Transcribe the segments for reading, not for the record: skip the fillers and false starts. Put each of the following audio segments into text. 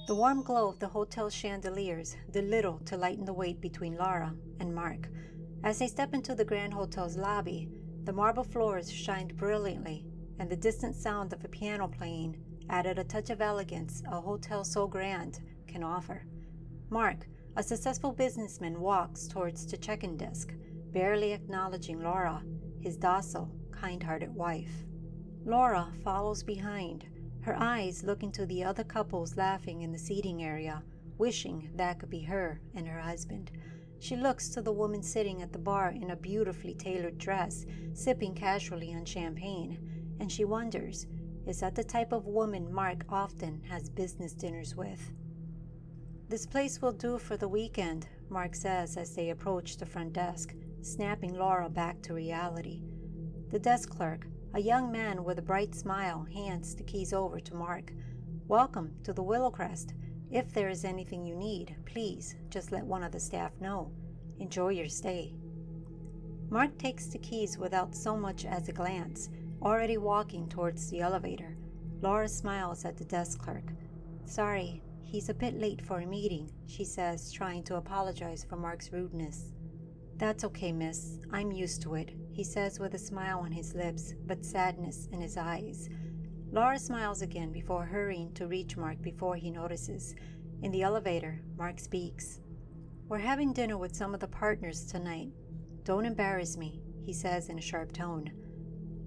The warm glow of the hotel chandeliers did little to lighten the wait between Laura and Mark. As they step into the Grand Hotel's lobby, the marble floors shined brilliantly, and the distant sound of a piano playing added a touch of elegance a hotel so grand can offer. Mark, a successful businessman, walks towards the check-in desk, barely acknowledging Laura, his docile, kind-hearted wife. Laura follows behind, her eyes looking to the other couples laughing in the seating area, wishing that could be her and her husband. She looks to the woman sitting at the bar in a beautifully tailored dress, sipping casually on champagne, and she wonders, is that the type of woman Mark often has business dinners with? "This place will do for the weekend," Mark says as they approach the front desk, snapping Laura back to reality. The desk clerk, a young man with a bright smile, hands the keys over to Mark. "Welcome to the Willowcrest. If there is anything you need, please just let one of the staff know. Enjoy your stay." Mark takes the keys without so much as a glance, already walking towards the elevator. Laura smiles at the desk clerk. "Sorry, he's a bit late for a meeting," she says, trying to apologize for Mark's rudeness. "That's okay, miss. I'm used to it," he says with a smile on his lips, but sadness in his eyes. Laura smiles again before hurrying to reach Mark before he notices. In the elevator, Mark speaks. "We're having dinner with some of the partners tonight. Don't embarrass me," he says in a sharp tone.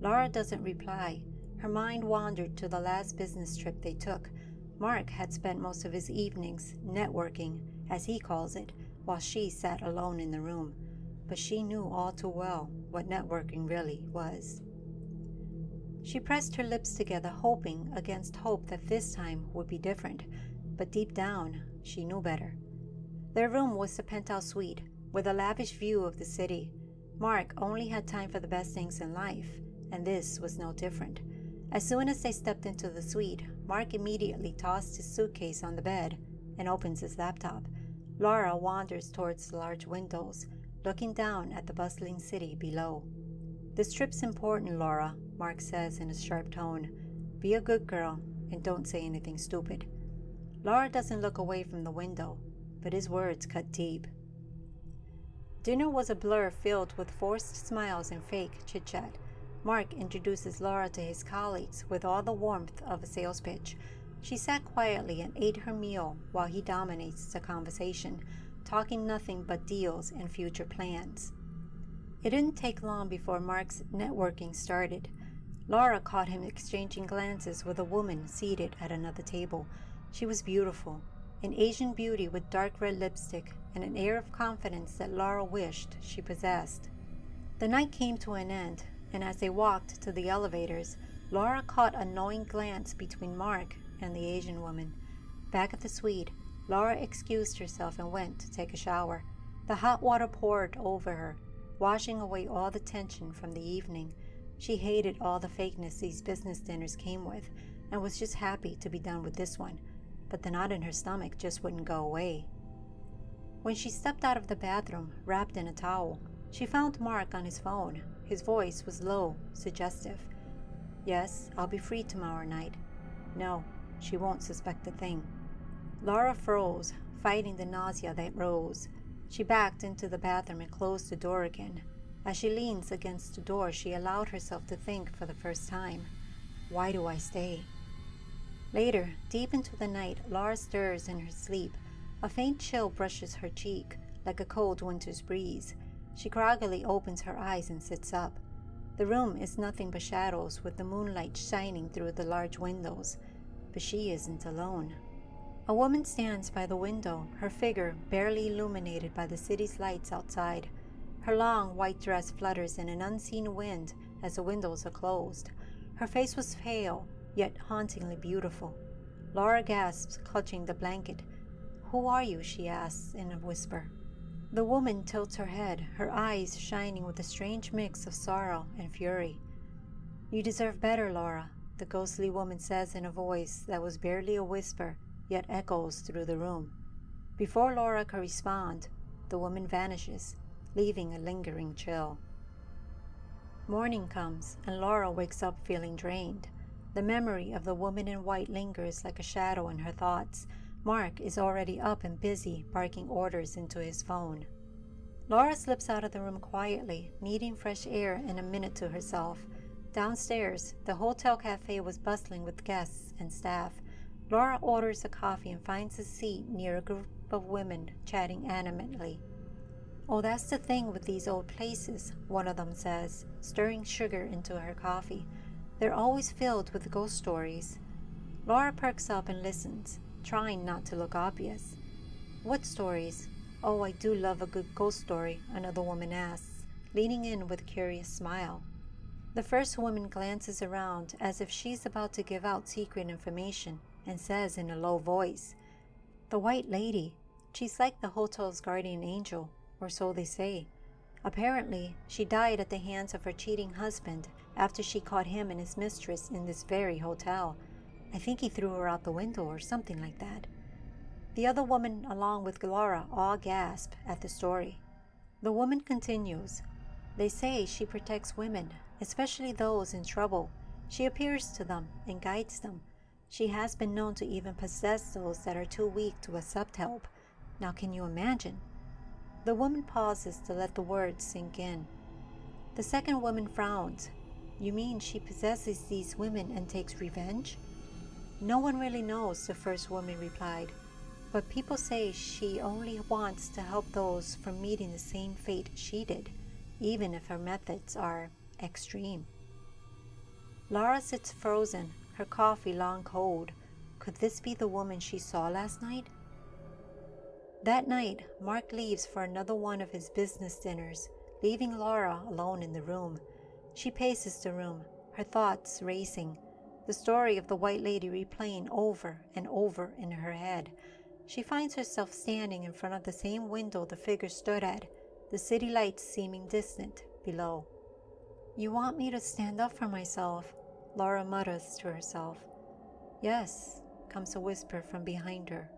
Laura doesn't reply. Her mind wandered to the last business trip they took. Mark had spent most of his evenings networking, as he calls it, while she sat alone in the room. But she knew all too well what networking really was. She pressed her lips together, hoping against hope that this time would be different, but deep down, she knew better. Their room was a penthouse suite, with a lavish view of the city. Mark only had time for the best things in life, and this was no different. As soon as they stepped into the suite, Mark immediately tossed his suitcase on the bed and opens his laptop. Laura wanders towards the large windows, looking down at the bustling city below. "This trip's important, Laura," Mark says in a sharp tone. "Be a good girl and don't say anything stupid." Laura doesn't look away from the window, but his words cut deep. Dinner was a blur filled with forced smiles and fake chit-chat. Mark introduces Laura to his colleagues with all the warmth of a sales pitch. She sat quietly and ate her meal while he dominates the conversation, talking nothing but deals and future plans. It didn't take long before Mark's networking started. Laura caught him exchanging glances with a woman seated at another table. She was beautiful, an Asian beauty with dark red lipstick and an air of confidence that Laura wished she possessed. The night came to an end, and as they walked to the elevators, Laura caught a knowing glance between Mark and the Asian woman. Back at the suite, Laura excused herself and went to take a shower. The hot water poured over her, washing away all the tension from the evening. She hated all the fakeness these business dinners came with, and was just happy to be done with this one, but the knot in her stomach just wouldn't go away. When she stepped out of the bathroom, wrapped in a towel, she found Mark on his phone. His voice was low, suggestive. "Yes, I'll be free tomorrow night." "No, she won't suspect a thing." Laura froze, fighting the nausea that rose. She backed into the bathroom and closed the door again. As she leans against the door, she allowed herself to think for the first time, "Why do I stay?" Later, deep into the night, Laura stirs in her sleep. A faint chill brushes her cheek, like a cold winter's breeze. She groggily opens her eyes and sits up. The room is nothing but shadows, with the moonlight shining through the large windows. But she isn't alone. A woman stands by the window, her figure barely illuminated by the city's lights outside. Her long white dress flutters in an unseen wind as the windows are closed. Her face was pale, yet hauntingly beautiful. Laura gasps, clutching the blanket. "Who are you?" she asks in a whisper. The woman tilts her head, her eyes shining with a strange mix of sorrow and fury. "You deserve better, Laura," the ghostly woman says in a voice that was barely a whisper, yet echoes through the room. Before Laura can respond, the woman vanishes, leaving a lingering chill. Morning comes, and Laura wakes up feeling drained. The memory of the woman in white lingers like a shadow in her thoughts. Mark is already up and busy barking orders into his phone. Laura slips out of the room quietly, needing fresh air and a minute to herself. Downstairs, the hotel cafe was bustling with guests and staff. Laura orders a coffee and finds a seat near a group of women chatting animatedly. "Oh, that's the thing with these old places," one of them says, stirring sugar into her coffee. "They're always filled with ghost stories." Laura perks up and listens, trying not to look obvious. "What stories?" "Oh, I do love a good ghost story," another woman asks, leaning in with a curious smile. The first woman glances around as if she's about to give out secret information and says in a low voice, "The White Lady. She's like the hotel's guardian angel, or so they say. Apparently, she died at the hands of her cheating husband after she caught him and his mistress in this very hotel. I think he threw her out the window or something like that." The other woman, along with Laura, all gasp at the story. The woman continues, "They say she protects women, especially those in trouble. She appears to them and guides them. She has been known to even possess those that are too weak to accept help. Now can you imagine?" The woman pauses to let the words sink in. The second woman frowns. "You mean she possesses these women and takes revenge?" "No one really knows," the first woman replied. "But people say she only wants to help those from meeting the same fate she did, even if her methods are extreme." Laura sits frozen, her coffee long cold. Could this be the woman she saw last night? That night, Mark leaves for another one of his business dinners, leaving Laura alone in the room. She paces the room, her thoughts racing, the story of the White Lady replaying over and over in her head. She finds herself standing in front of the same window the figure stood at, the city lights seeming distant below. "You want me to stand up for myself," Laura mutters to herself. "Yes," comes a whisper from behind her.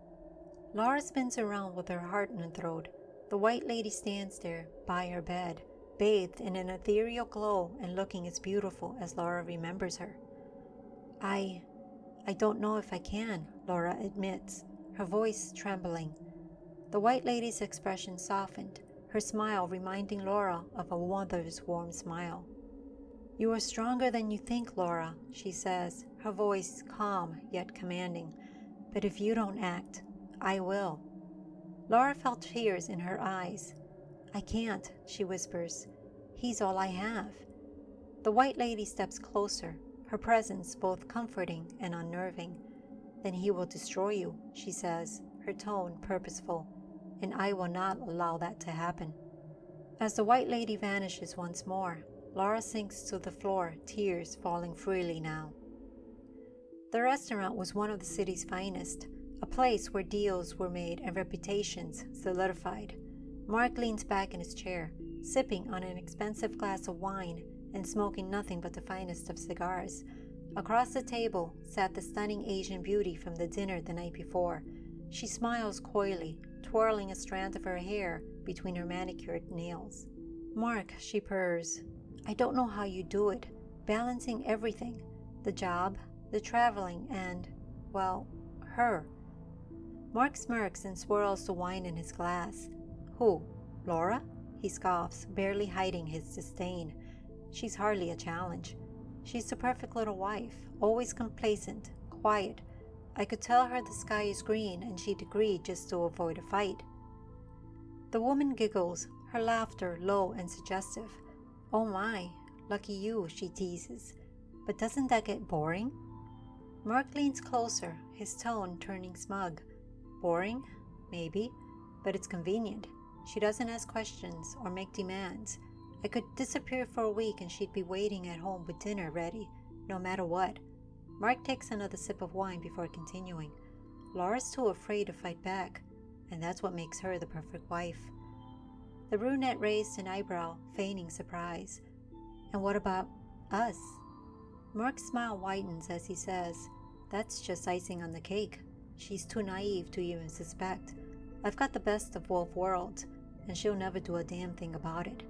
Laura spins around with her heart in her throat. The White Lady stands there by her bed, bathed in an ethereal glow and looking as beautiful as Laura remembers her. I don't know if I can," Laura admits, her voice trembling. The White Lady's expression softened, her smile reminding Laura of a mother's warm smile. "You are stronger than you think, Laura," she says, her voice calm yet commanding. "But if you don't act, I will." Laura felt tears in her eyes. "I can't," she whispers. "He's all I have." The White Lady steps closer, her presence both comforting and unnerving. "Then he will destroy you," she says, her tone purposeful, "and I will not allow that to happen." As the White Lady vanishes once more, Laura sinks to the floor, tears falling freely now. The restaurant was one of the city's finest, a place where deals were made and reputations solidified. Mark leans back in his chair, sipping on an expensive glass of wine and smoking nothing but the finest of cigars. Across the table sat the stunning Asian beauty from the dinner the night before. She smiles coyly, twirling a strand of her hair between her manicured nails. "Mark," she purrs, "I don't know how you do it, balancing everything, the job, the traveling, and, well, her." Mark smirks and swirls the wine in his glass. "Who? Laura?" he scoffs, barely hiding his disdain. "She's hardly a challenge. She's the perfect little wife, always complacent, quiet. I could tell her the sky is green and she'd agree just to avoid a fight." The woman giggles, her laughter low and suggestive. "Oh my, lucky you," she teases. "But doesn't that get boring?" Mark leans closer, his tone turning smug. "Boring? Maybe, but it's convenient. She doesn't ask questions or make demands. I could disappear for a week and she'd be waiting at home with dinner ready, no matter what." Mark takes another sip of wine before continuing. "Laura's too afraid to fight back, and that's what makes her the perfect wife." The brunette raised an eyebrow, feigning surprise. "And what about us?" Mark's smile widens as he says, "That's just icing on the cake. She's too naive to even suspect. I've got the best of both worlds, and she'll never do a damn thing about it."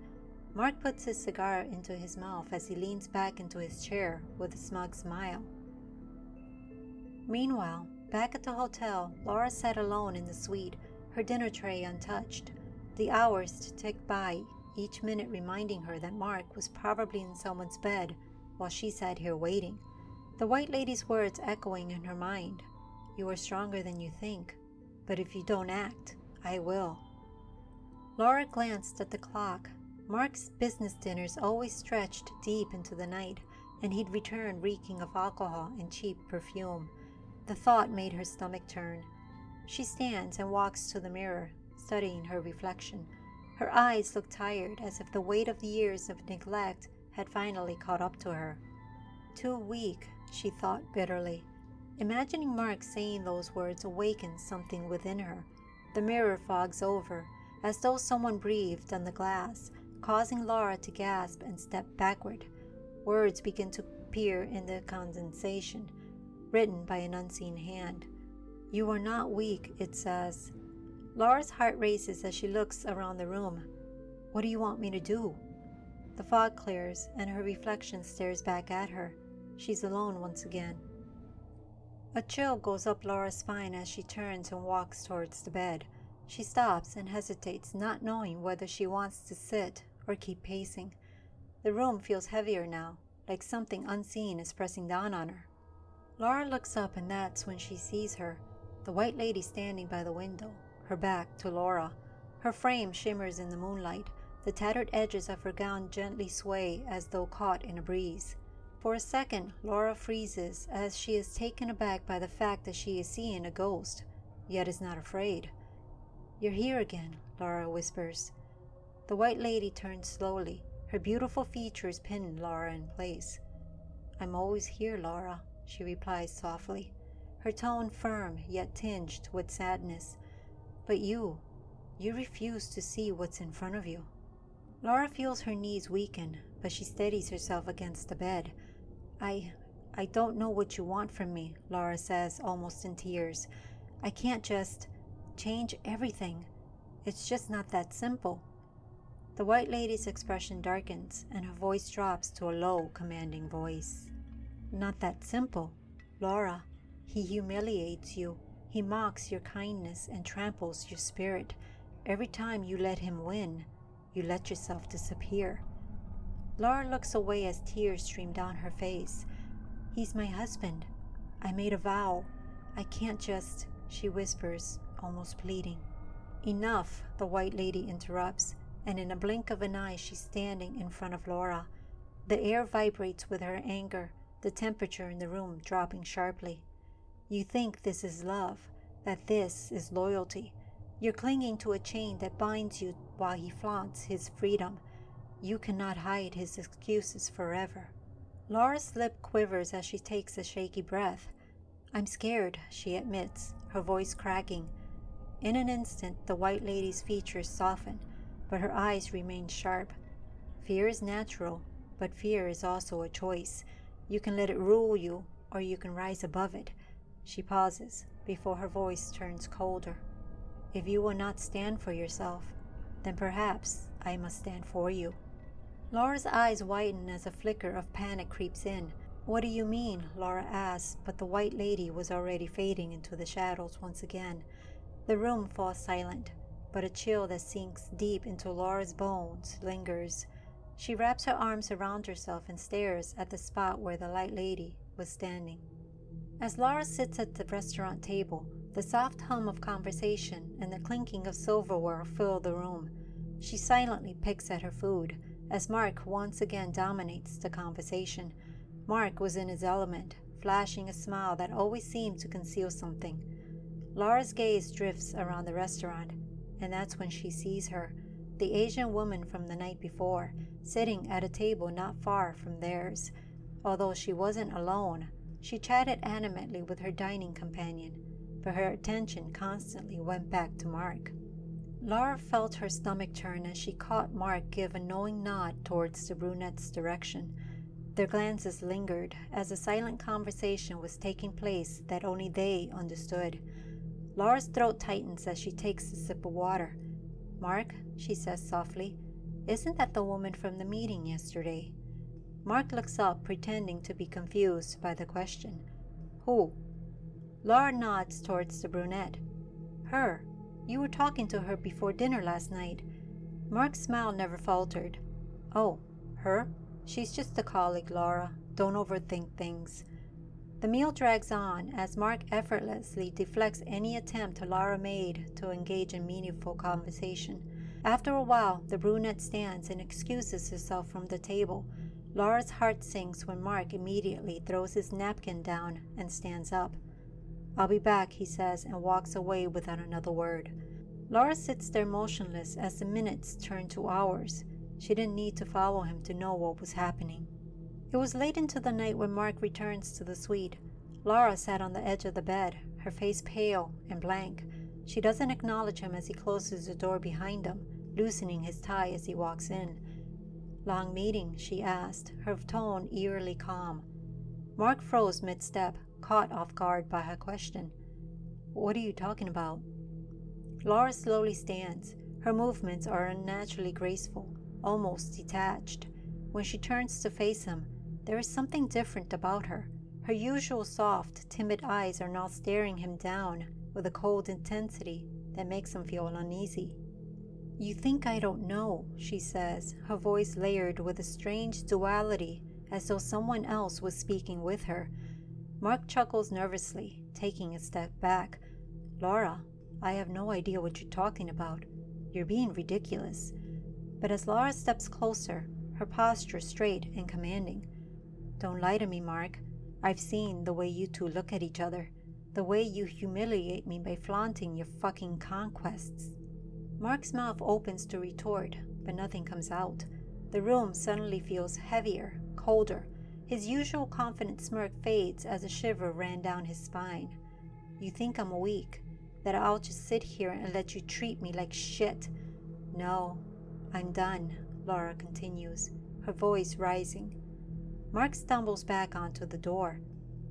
Mark puts his cigar into his mouth as he leans back into his chair with a smug smile. Meanwhile, Back at the hotel, Laura sat alone in the suite, her dinner tray untouched. The hours ticked by, each minute reminding her that Mark was probably in someone's bed while she sat here waiting. The White Lady's words echoing in her mind. You are stronger than you think, but if you don't act, I will. Laura glanced at the clock. Mark's business dinners always stretched deep into the night, and he'd return reeking of alcohol and cheap perfume. The thought made her stomach turn. She stands and walks to the mirror, studying her reflection. Her eyes look tired, as if the weight of the years of neglect had finally caught up to her. Too weak, she thought bitterly. Imagining Mark saying those words awakened something within her. The mirror fogs over, as though someone breathed on the glass, causing Laura to gasp and step backward. Words begin to appear in the condensation, written by an unseen hand. You are not weak, it says. Laura's heart races as she looks around the room. What do you want me to do? The fog clears, and her reflection stares back at her. She's alone once again. A chill goes up Laura's spine as she turns and walks towards the bed. She stops and hesitates, not knowing whether she wants to sit or keep pacing. The room feels heavier now, like something unseen is pressing down on her. Laura looks up, and that's when she sees her, the White Lady standing by the window, her back to Laura. Her frame shimmers in the moonlight. The tattered edges of her gown gently sway as though caught in a breeze. For a second, Laura freezes as she is taken aback by the fact that she is seeing a ghost, yet is not afraid. You're here again, Laura whispers. The White Lady turns slowly. Her beautiful features pin Laura in place. I'm always here, Laura, she replies softly, her tone firm yet tinged with sadness. But you refuse to see what's in front of you. Laura feels her knees weaken, but she steadies herself against the bed. I don't know what you want from me, Laura says, almost in tears. I can't just change everything. It's just not that simple. The White Lady's expression darkens, and her voice drops to a low, commanding voice. Not that simple, Laura. He humiliates you. He mocks your kindness and tramples your spirit. Every time you let him win, you let yourself disappear. Laura looks away as tears stream down her face. He's my husband. I made a vow. I can't just, she whispers, almost pleading. Enough, the White Lady interrupts, and in a blink of an eye she's standing in front of Laura. The air vibrates with her anger, the temperature in the room dropping sharply. You think this is love, that this is loyalty. You're clinging to a chain that binds you while he flaunts his freedom. You cannot hide his excuses forever. Laura's lip quivers as she takes a shaky breath. I'm scared, she admits, her voice cracking. In an instant, the White Lady's features soften, but her eyes remain sharp. Fear is natural, but fear is also a choice. You can let it rule you, or you can rise above it. She pauses, before her voice turns colder. If you will not stand for yourself, then perhaps I must stand for you. Laura's eyes widen as a flicker of panic creeps in. What do you mean? Laura asks, but the White Lady was already fading into the shadows once again. The room falls silent, but a chill that sinks deep into Laura's bones lingers. She wraps her arms around herself and stares at the spot where the White Lady was standing. As Laura sits at the restaurant table, the soft hum of conversation and the clinking of silverware fill the room. She silently picks at her food, as Mark once again dominates the conversation. Mark was in his element, flashing a smile that always seemed to conceal something. Laura's gaze drifts around the restaurant, and that's when she sees her, the Asian woman from the night before, sitting at a table not far from theirs. Although she wasn't alone, she chatted animately with her dining companion, but her attention constantly went back to Mark. Laura felt her stomach turn as she caught Mark give a knowing nod towards the brunette's direction. Their glances lingered as a silent conversation was taking place that only they understood. Laura's throat tightens as she takes a sip of water. Mark, she says softly, isn't that the woman from the meeting yesterday? Mark looks up, pretending to be confused by the question. Who? Laura nods towards the brunette. Her. You were talking to her before dinner last night. Mark's smile never faltered. Oh, her? She's just a colleague, Laura. Don't overthink things. The meal drags on as Mark effortlessly deflects any attempt Laura made to engage in meaningful conversation. After a while, the brunette stands and excuses herself from the table. Laura's heart sinks when Mark immediately throws his napkin down and stands up. I'll be back, he says, and walks away without another word. Laura sits there motionless as the minutes turn to hours. She didn't need to follow him to know what was happening. It was late into the night when Mark returns to the suite. Laura sat on the edge of the bed, her face pale and blank. She doesn't acknowledge him as he closes the door behind him, loosening his tie as he walks in. Long meeting, she asked, her tone eerily calm. Mark froze mid-step, caught off guard by her question. What are you talking about? Laura slowly stands. Her movements are unnaturally graceful, almost detached. When she turns to face him, there is something different about her. Her usual soft, timid eyes are now staring him down with a cold intensity that makes him feel uneasy. You think I don't know, she says, her voice layered with a strange duality as though someone else was speaking with her. Mark chuckles nervously, taking a step back. Laura, I have no idea what you're talking about. You're being ridiculous. But as Laura steps closer, her posture straight and commanding. Don't lie to me, Mark. I've seen the way you two look at each other, the way you humiliate me by flaunting your fucking conquests. Mark's mouth opens to retort, but nothing comes out. The room suddenly feels heavier, colder. His usual confident smirk fades as a shiver ran down his spine. You think I'm weak, that I'll just sit here and let you treat me like shit? No, I'm done, Laura continues, her voice rising. Mark stumbles back onto the door.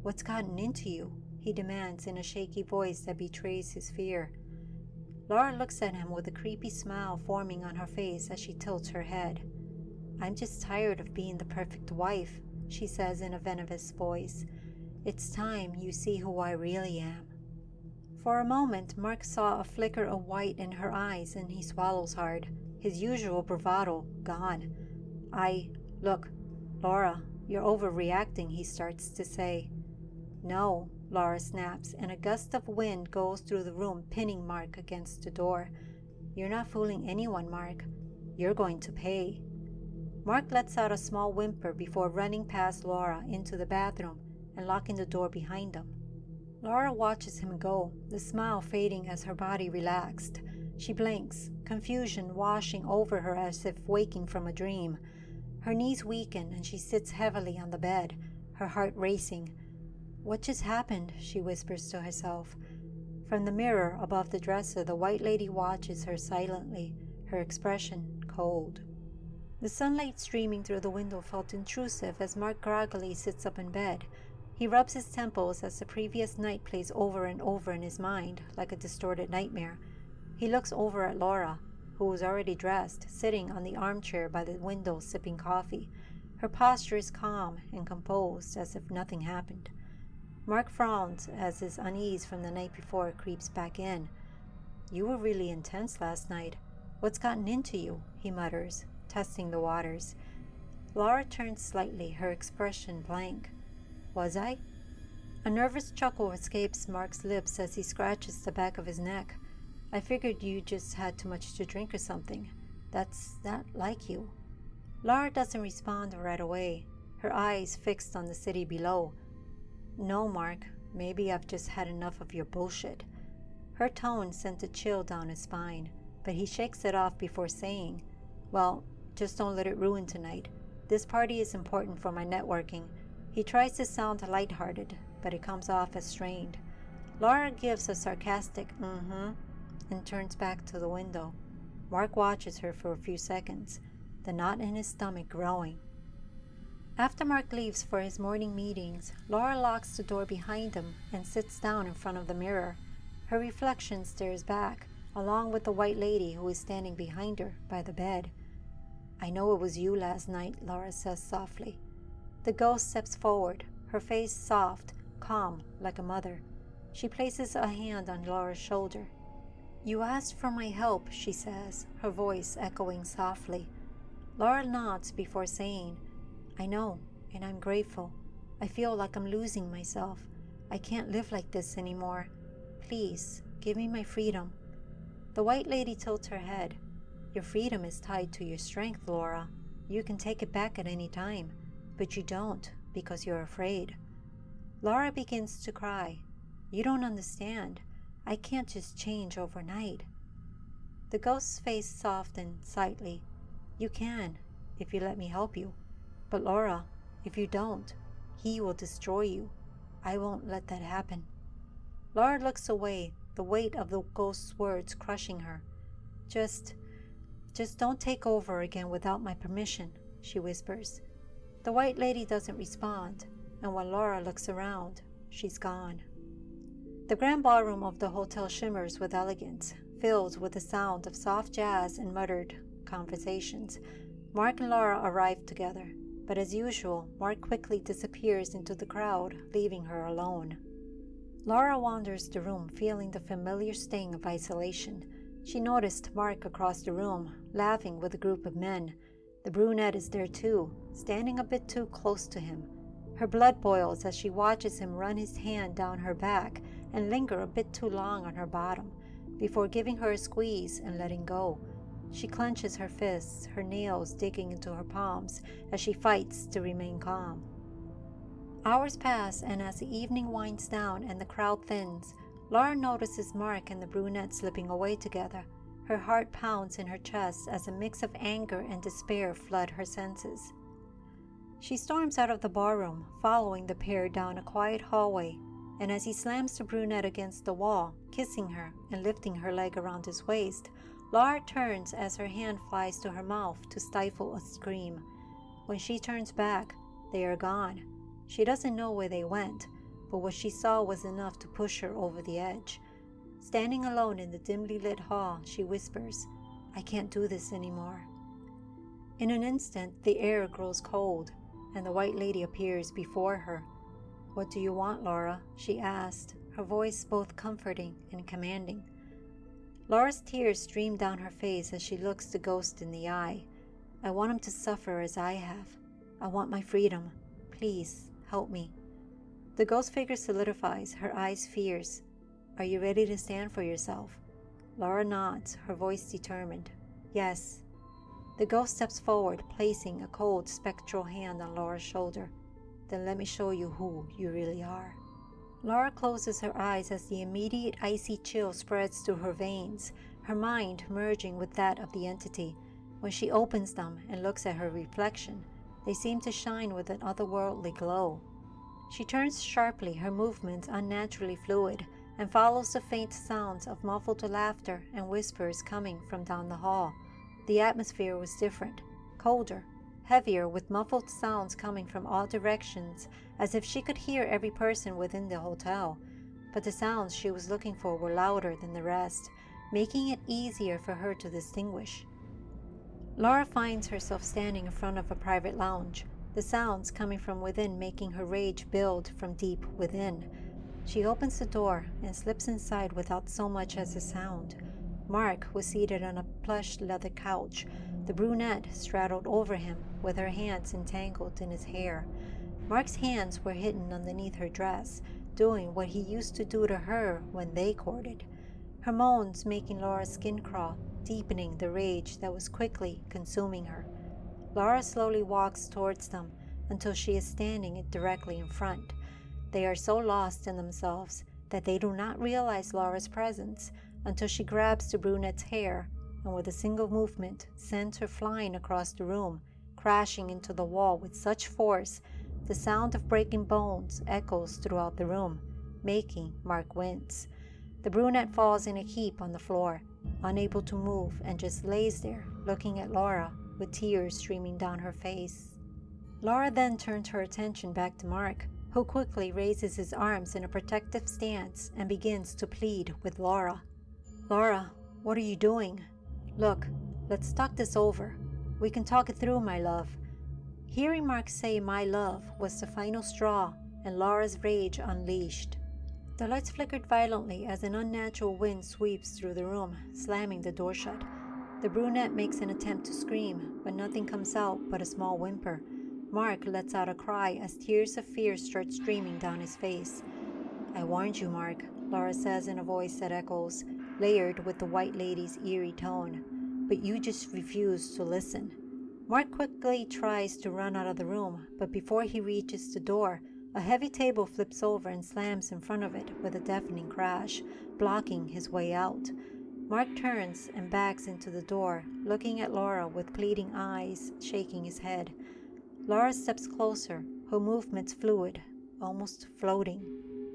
What's gotten into you? He demands in a shaky voice that betrays his fear. Laura looks at him with a creepy smile forming on her face as she tilts her head. I'm just tired of being the perfect wife, she says in a venomous voice. It's time you see who I really am. For a moment, Mark saw a flicker of white in her eyes and he swallows hard, his usual bravado gone. Look, Laura, you're overreacting, he starts to say. No, Laura snaps, and a gust of wind goes through the room, pinning Mark against the door. You're not fooling anyone, Mark. You're going to pay. Mark lets out a small whimper before running past Laura into the bathroom and locking the door behind him. Laura watches him go, the smile fading as her body relaxed. She blinks, confusion washing over her as if waking from a dream. Her knees weaken and she sits heavily on the bed, her heart racing. What just happened? She whispers to herself. From the mirror above the dresser, the white lady watches her silently, her expression cold. The sunlight streaming through the window felt intrusive as Mark groggily sits up in bed. He rubs his temples as the previous night plays over and over in his mind, like a distorted nightmare. He looks over at Laura, who was already dressed, sitting on the armchair by the window sipping coffee. Her posture is calm and composed, as if nothing happened. Mark frowns as his unease from the night before creeps back in. You were really intense last night. What's gotten into you? He mutters, testing the waters. Laura turns slightly, her expression blank. Was I? A nervous chuckle escapes Mark's lips as he scratches the back of his neck. I figured you just had too much to drink or something. That's not like you. Laura doesn't respond right away, her eyes fixed on the city below. No, Mark, maybe I've just had enough of your bullshit. Her tone sent a chill down his spine, but he shakes it off before saying, well, just don't let it ruin tonight. This party is important for my networking. He tries to sound lighthearted, but it comes off as strained. Laura gives a sarcastic and turns back to the window. Mark watches her for a few seconds, the knot in his stomach growing. After Mark leaves for his morning meetings, Laura locks the door behind him and sits down in front of the mirror. Her reflection stares back, along with the white lady who is standing behind her by the bed. I know it was you last night, Laura says softly. The ghost steps forward, her face soft, calm like a mother. She places a hand on Laura's shoulder. "You asked for my help," she says, her voice echoing softly. Laura nods before saying, "I know, and I'm grateful. I feel like I'm losing myself. I can't live like this anymore. Please, give me my freedom." The white lady tilts her head. "Your freedom is tied to your strength, Laura. You can take it back at any time, but you don't because you're afraid." Laura begins to cry. "You don't understand. I can't just change overnight." The ghost's face softens slightly. "You can, if you let me help you. But Laura, if you don't, he will destroy you. I won't let that happen." Laura looks away, the weight of the ghost's words crushing her. Just don't take over again without my permission," she whispers. The white lady doesn't respond, and when Laura looks around, she's gone. The grand ballroom of the hotel shimmers with elegance, filled with the sound of soft jazz and muttered conversations. Mark and Laura arrive together, but as usual, Mark quickly disappears into the crowd, leaving her alone. Laura wanders the room, feeling the familiar sting of isolation. She noticed Mark across the room, laughing with a group of men. The brunette is there too, standing a bit too close to him. Her blood boils as she watches him run his hand down her back and linger a bit too long on her bottom, before giving her a squeeze and letting go. She clenches her fists, her nails digging into her palms as she fights to remain calm. Hours pass, and as the evening winds down and the crowd thins, Laura notices Mark and the brunette slipping away together. Her heart pounds in her chest as a mix of anger and despair flood her senses. She storms out of the barroom, following the pair down a quiet hallway, and as he slams the brunette against the wall, kissing her and lifting her leg around his waist, Laura turns as her hand flies to her mouth to stifle a scream. When she turns back, they are gone. She doesn't know where they went, but what she saw was enough to push her over the edge. Standing alone in the dimly lit hall, she whispers, "I can't do this anymore." In an instant, the air grows cold, and the white lady appears before her. "What do you want, Laura?" she asked, her voice both comforting and commanding. Laura's tears stream down her face as she looks the ghost in the eye. "I want him to suffer as I have. I want my freedom. Please, help me." The ghost figure solidifies, her eyes fierce. "Are you ready to stand for yourself?" Laura nods, her voice determined. "Yes." The ghost steps forward, placing a cold, spectral hand on Laura's shoulder. "Then let me show you who you really are." Laura closes her eyes as the immediate icy chill spreads through her veins, her mind merging with that of the entity. When she opens them and looks at her reflection, they seem to shine with an otherworldly glow. She turns sharply, her movements unnaturally fluid, and follows the faint sounds of muffled laughter and whispers coming from down the hall. The atmosphere was different, colder, heavier, with muffled sounds coming from all directions, as if she could hear every person within the hotel. But the sounds she was looking for were louder than the rest, making it easier for her to distinguish. Laura finds herself standing in front of a private lounge, the sounds coming from within making her rage build from deep within. She opens the door and slips inside without so much as a sound. Mark was seated on a plush leather couch. The brunette straddled over him, with her hands entangled in his hair. Mark's hands were hidden underneath her dress, doing what he used to do to her when they courted. Her moans making Laura's skin crawl, deepening the rage that was quickly consuming her. Laura slowly walks towards them until she is standing directly in front. They are so lost in themselves that they do not realize Laura's presence until she grabs the brunette's hair and with a single movement sends her flying across the room, crashing into the wall with such force the sound of breaking bones echoes throughout the room, making Mark wince. The brunette falls in a heap on the floor, unable to move, and just lays there, looking at Laura, with tears streaming down her face. Laura then turns her attention back to Mark, who quickly raises his arms in a protective stance and begins to plead with Laura. "Laura, what are you doing? Look, let's talk this over. We can talk it through, my love." Hearing Mark say "my love" was the final straw, and Laura's rage unleashed. The lights flickered violently as an unnatural wind sweeps through the room, slamming the door shut. The brunette makes an attempt to scream, but nothing comes out but a small whimper. Mark lets out a cry as tears of fear start streaming down his face. "I warned you, Mark," Laura says in a voice that echoes, layered with the White Lady's eerie tone. "But you just refuse to listen." Mark quickly tries to run out of the room, but before he reaches the door, a heavy table flips over and slams in front of it with a deafening crash, blocking his way out. Mark turns and backs into the door, looking at Laura with pleading eyes, shaking his head. Laura steps closer, her movements fluid, almost floating.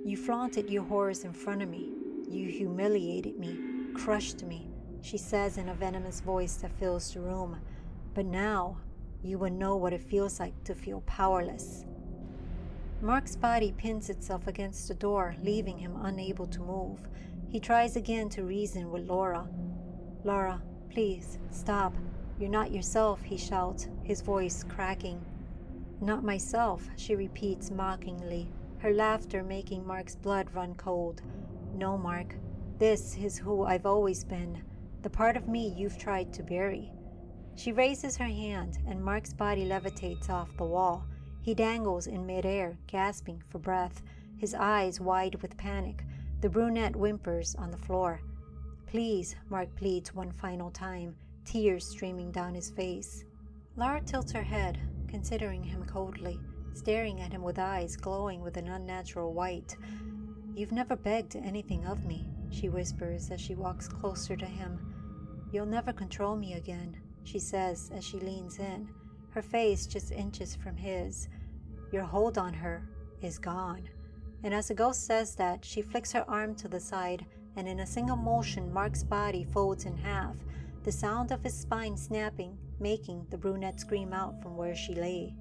"You flaunted your horrors in front of me. You humiliated me, crushed me," she says in a venomous voice that fills the room. "But now, you will know what it feels like to feel powerless." Mark's body pins itself against the door, leaving him unable to move. He tries again to reason with Laura. "Laura, please, stop. You're not yourself," he shouts, his voice cracking. "Not myself," she repeats mockingly, her laughter making Mark's blood run cold. "No, Mark, this is who I've always been, the part of me you've tried to bury." She raises her hand, and Mark's body levitates off the wall. He dangles in midair, gasping for breath, his eyes wide with panic. The brunette whimpers on the floor. "Please," Mark pleads one final time, tears streaming down his face. Laura tilts her head, considering him coldly, staring at him with eyes glowing with an unnatural white. "You've never begged anything of me," she whispers as she walks closer to him. "You'll never control me again," she says as she leans in, her face just inches from his. "Your hold on her is gone." And as the ghost says that, she flicks her arm to the side, and in a single motion Mark's body folds in half, the sound of his spine snapping, making the brunette scream out from where she lay.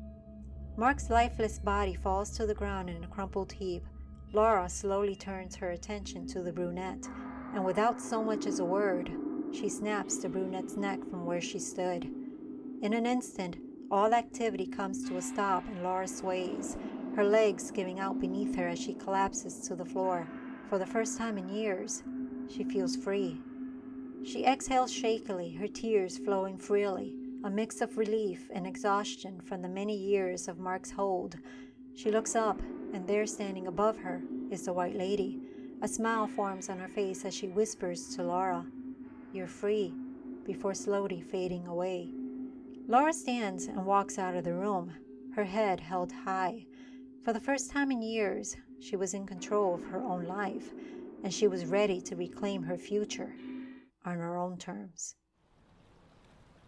Mark's lifeless body falls to the ground in a crumpled heap. Laura slowly turns her attention to the brunette, and without so much as a word, she snaps the brunette's neck from where she stood. In an instant, all activity comes to a stop and Laura sways, her legs giving out beneath her as she collapses to the floor. For the first time in years, she feels free. She exhales shakily, her tears flowing freely, a mix of relief and exhaustion from the many years of Mark's hold. She looks up, and there standing above her is the White Lady. A smile forms on her face as she whispers to Laura, "You're free," before slowly fading away. Laura stands and walks out of the room, her head held high. For the first time in years, she was in control of her own life, and she was ready to reclaim her future on her own terms.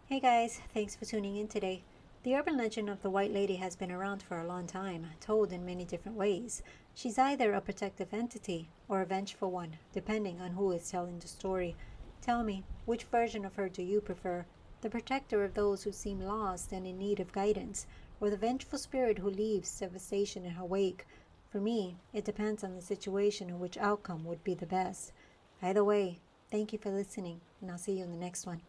Hey guys, thanks for tuning in today. The urban legend of the White Lady has been around for a long time, told in many different ways. She's either a protective entity or a vengeful one, depending on who is telling the story. Tell me, which version of her do you prefer? The protector of those who seem lost and in need of guidance, or the vengeful spirit who leaves devastation in her wake? For me, it depends on the situation and which outcome would be the best. Either way, thank you for listening, and I'll see you in the next one.